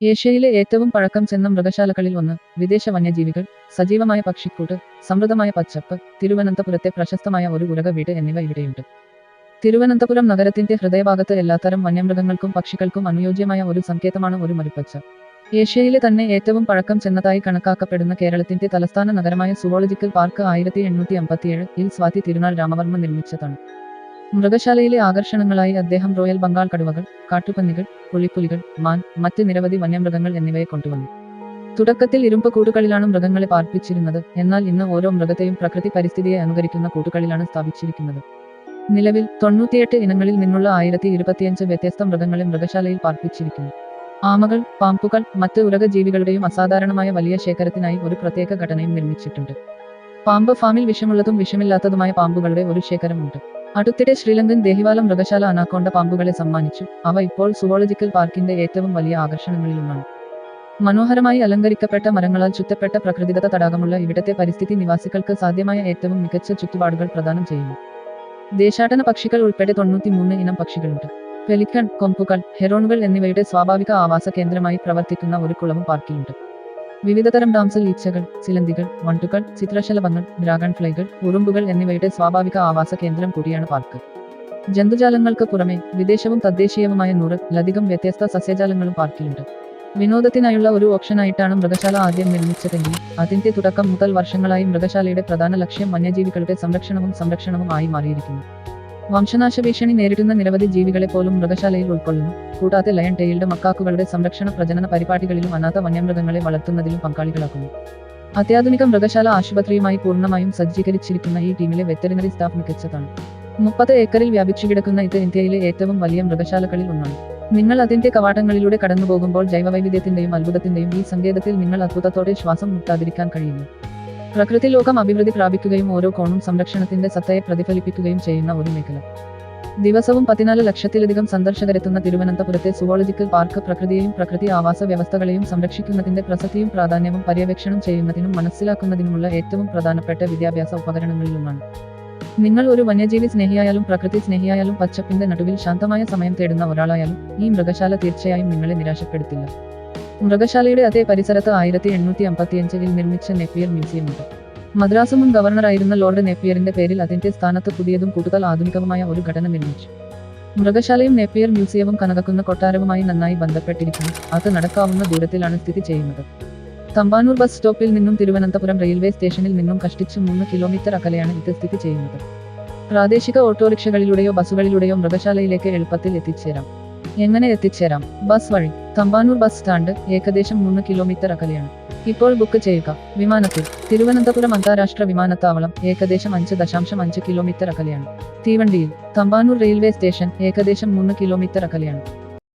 ഏഷ്യയിലെ ഏറ്റവും പഴക്കം ചെന്ന മൃഗശാലകളിൽ ഒന്ന്. വിദേശ വന്യജീവികൾ, സജീവമായ പക്ഷിക്കൂട്ട്, സമൃദ്ധമായ പച്ചപ്പ്, തിരുവനന്തപുരത്തെ പ്രശസ്തമായ ഒരു ഉരക വീട് എന്നിവ ഇവിടെയുണ്ട്. തിരുവനന്തപുരം നഗരത്തിന്റെ ഹൃദയഭാഗത്ത് എല്ലാത്തരം വന്യമൃഗങ്ങൾക്കും പക്ഷികൾക്കും അനുയോജ്യമായ ഒരു സങ്കേതമാണ് ഒരു മരുപ്പച്ച. ഏഷ്യയിലെ തന്നെ ഏറ്റവും പഴക്കം ചെന്നതായി കണക്കാക്കപ്പെടുന്ന കേരളത്തിന്റെ തലസ്ഥാന നഗരമായ സുവോളജിക്കൽ പാർക്ക് 1857-ൽ സ്വാതി തിരുനാൾ രാമവർമ്മ നിർമ്മിച്ചതാണ്. മൃഗശാലയിലെ ആകർഷണങ്ങളായി അദ്ദേഹം റോയൽ ബംഗാൾ കടുവകൾ, കാട്ടുപന്നികൾ, പുള്ളിപ്പുലികൾ, മാൻ, മറ്റ് നിരവധി വന്യമൃഗങ്ങൾ എന്നിവയെ കൊണ്ടുവന്നു. തുടക്കത്തിൽ ഇരുമ്പ് കൂടുകളിലാണ് മൃഗങ്ങളെ പാർപ്പിച്ചിരുന്നത്. എന്നാൽ ഇന്ന് ഓരോ മൃഗത്തെയും പ്രകൃതി പരിസ്ഥിതിയെ അനുകരിക്കുന്ന കൂടുകളിലാണ് സ്ഥാപിച്ചിരിക്കുന്നത്. നിലവിൽ 98 ഇനങ്ങളിൽ നിന്നുള്ള 1025 വ്യത്യസ്ത മൃഗങ്ങളെ മൃഗശാലയിൽ പാർപ്പിച്ചിരിക്കുന്നു. ആമകൾ, പാമ്പുകൾ, മറ്റ് ഉരക ജീവികളുടെയും അസാധാരണമായ വലിയ ശേഖരത്തിനായി ഒരു പ്രത്യേക ഘടനയും നിർമ്മിച്ചിട്ടുണ്ട്. പാമ്പ് ഫാമിൽ വിഷമുള്ളതും വിഷമില്ലാത്തതുമായ പാമ്പുകളുടെ ഒരു ശേഖരമുണ്ട്. അടുത്തിടെ ശ്രീലങ്കൻ ദേഹിവാല മൃഗശാല അനാക്കോണ്ട പാമ്പുകളെ സമ്മാനിച്ചു. അവ ഇപ്പോൾ സുവോളജിക്കൽ പാർക്കിന്റെ ഏറ്റവും വലിയ ആകർഷണങ്ങളിലൊന്നാണ്. മനോഹരമായി അലങ്കരിക്കപ്പെട്ട മരങ്ങളാൽ ചുറ്റപ്പെട്ട പ്രകൃതിദത്ത തടാകമുള്ള ഇവിടത്തെ പരിസ്ഥിതി നിവാസികൾക്ക് സാധ്യമായ ഏറ്റവും മികച്ച ചുറ്റുപാടുകൾ പ്രദാനം ചെയ്യുന്നു. ദേശാടന പക്ഷികൾ ഉൾപ്പെടെ 93 ഇനം പക്ഷികളുണ്ട്. പെലിക്കൺ, കൊമ്പുകൾ, ഹെറോണുകൾ എന്നിവയുടെ സ്വാഭാവിക ആവാസ കേന്ദ്രമായി പ്രവർത്തിക്കുന്ന ഒരു കുളവും പാർക്കിലുണ്ട്. വിവിധതരം ഡാംസൽ ഈച്ചകൾ, ചിലന്തികൾ, വണ്ടുകൾ, ചിത്രശലഭങ്ങൾ, ഡ്രാഗൺ ഫ്ലൈകൾ, ഉറുമ്പുകൾ എന്നിവയുടെ സ്വാഭാവിക ആവാസ കേന്ദ്രം കൂടിയാണ് പാർക്ക്. ജന്തുജാലങ്ങൾക്ക് പുറമെ വിദേശവും തദ്ദേശീയവുമായ 100-ലധികം വ്യത്യസ്ത സസ്യജാലങ്ങളും പാർക്കിലുണ്ട്. വിനോദത്തിനായുള്ള ഒരു ഓപ്ഷനായിട്ടാണ് മൃഗശാല ആദ്യം നിർമ്മിച്ചതെങ്കിലും അതിന്റെ തുടക്കം മുതൽ വർഷങ്ങളായി മൃഗശാലയുടെ പ്രധാന ലക്ഷ്യം വന്യജീവികളുടെ സംരക്ഷണവും ആയി മാറിയിരിക്കുന്നു. വംശനാശ ഭീഷണി നേരിടുന്ന നിരവധി ജീവികളെ പോലും മൃഗശാലയിൽ ഉൾക്കൊള്ളുന്നു. കൂടാതെ ലയൺ ടെയിൽഡ് മക്കാക്കുകളുടെ സംരക്ഷണ പ്രജനന പരിപാടികളിലും അനാഥ വന്യമൃഗങ്ങളെ വളർത്തുന്നതിലും പങ്കാളികളാക്കുന്നു. അത്യാധുനിക മൃഗശാല ആശുപത്രിയുമായി പൂർണ്ണമായും സജ്ജീകരിച്ചിരിക്കുന്ന ഈ ടീമിലെ വെറ്ററിനറി സ്റ്റാഫ് മികച്ചതാണ്. 30 ഏക്കറിൽ വ്യാപിച്ചുകിടക്കുന്ന ഇത് ഇന്ത്യയിലെ ഏറ്റവും വലിയ മൃഗശാലകളിൽ ഒന്നാണ്. നിങ്ങൾ അതിന്റെ കവാടങ്ങളിലൂടെ കടന്നുപോകുമ്പോൾ ജൈവവൈവിധ്യത്തിന്റെയും അത്ഭുതത്തിന്റെയും ഈ സങ്കേതത്തിൽ നിങ്ങൾ അത്ഭുതത്തോടെ ശ്വാസം മുട്ടാതിരിക്കാൻ കഴിയുന്നു. പ്രകൃതി ലോകം അഭിവൃദ്ധി പ്രാപിക്കുകയും ഓരോ കോണും സംരക്ഷണത്തിന്റെ സത്തയെ പ്രതിഫലിപ്പിക്കുകയും ചെയ്യുന്ന ഒരു മേഖല. ദിവസവും 14 ലക്ഷത്തിലധികം സന്ദർശകരെത്തുന്ന തിരുവനന്തപുരത്തെ സുവോളജിക്കൽ പാർക്ക് പ്രകൃതിയെയും പ്രകൃതി ആവാസ വ്യവസ്ഥകളെയും സംരക്ഷിക്കുന്നതിന്റെ പ്രസക്തിയും പ്രാധാന്യവും പര്യവേക്ഷണം ചെയ്യുന്നതിനും മനസ്സിലാക്കുന്നതിനുമുള്ള ഏറ്റവും പ്രധാനപ്പെട്ട വിദ്യാഭ്യാസ ഉപകരണങ്ങളിലൊന്നാണ്. നിങ്ങൾ ഒരു വന്യജീവി സ്നേഹിയായാലും പ്രകൃതി സ്നേഹിയായാലും പച്ചപ്പിന്റെ നടുവിൽ ശാന്തമായ സമയം തേടുന്ന ഒരാളായാലും ഈ മൃഗശാല തീർച്ചയായും നിങ്ങളെ നിരാശപ്പെടുത്തില്ല. മൃഗശാലയുടെ അതേ പരിസരത്ത് 1855-ൽ നിർമ്മിച്ച നേപ്പിയർ മ്യൂസിയമുണ്ട്. മദ്രാസ് മുൻ ഗവർണറായിരുന്ന ലോർഡ് നേപ്പിയറിന്റെ പേരിൽ അതിന്റെ സ്ഥാനത്ത് പുതിയതും കൂടുതൽ ആധുനികവുമായ ഒരു ഘടന നിർമ്മിച്ചു. മൃഗശാലയും നേപ്പിയർ മ്യൂസിയവും കനകക്കുന്ന കൊട്ടാരവുമായി നന്നായി ബന്ധപ്പെട്ടിരിക്കുന്നു. അത് നടക്കാവുന്ന ദൂരത്തിലാണ് സ്ഥിതി ചെയ്യുന്നത്. തമ്പാനൂർ ബസ് സ്റ്റോപ്പിൽ നിന്നും തിരുവനന്തപുരം റെയിൽവേ സ്റ്റേഷനിൽ നിന്നും കഷ്ടിച്ച് 3 കിലോമീറ്റർ അകലെയാണ് ഇത് സ്ഥിതി ചെയ്യുന്നത്. പ്രാദേശിക ഓട്ടോറിക്ഷകളിലൂടെയോ ബസ്സുകളിലൂടെയോ മൃഗശാലയിലേക്ക് എളുപ്പത്തിൽ എത്തിച്ചേരാം. എങ്ങനെ എത്തിച്ചേരാം? ബസ് വഴി. തമ്പാനൂർ ബസ് സ്റ്റാൻഡ് ഏകദേശം 3 കിലോമീറ്റർ അകലെയാണ്. ഇപ്പോൾ ബുക്ക് ചെയ്യുക. വിമാനത്തിൽ. തിരുവനന്തപുരം അന്താരാഷ്ട്ര വിമാനത്താവളം ഏകദേശം 5.5 കിലോമീറ്റർ അകലെയാണ്. തീവണ്ടിയിൽ. തമ്പാനൂർ റെയിൽവേ സ്റ്റേഷൻ ഏകദേശം 3 കിലോമീറ്റർ അകലെയാണ്.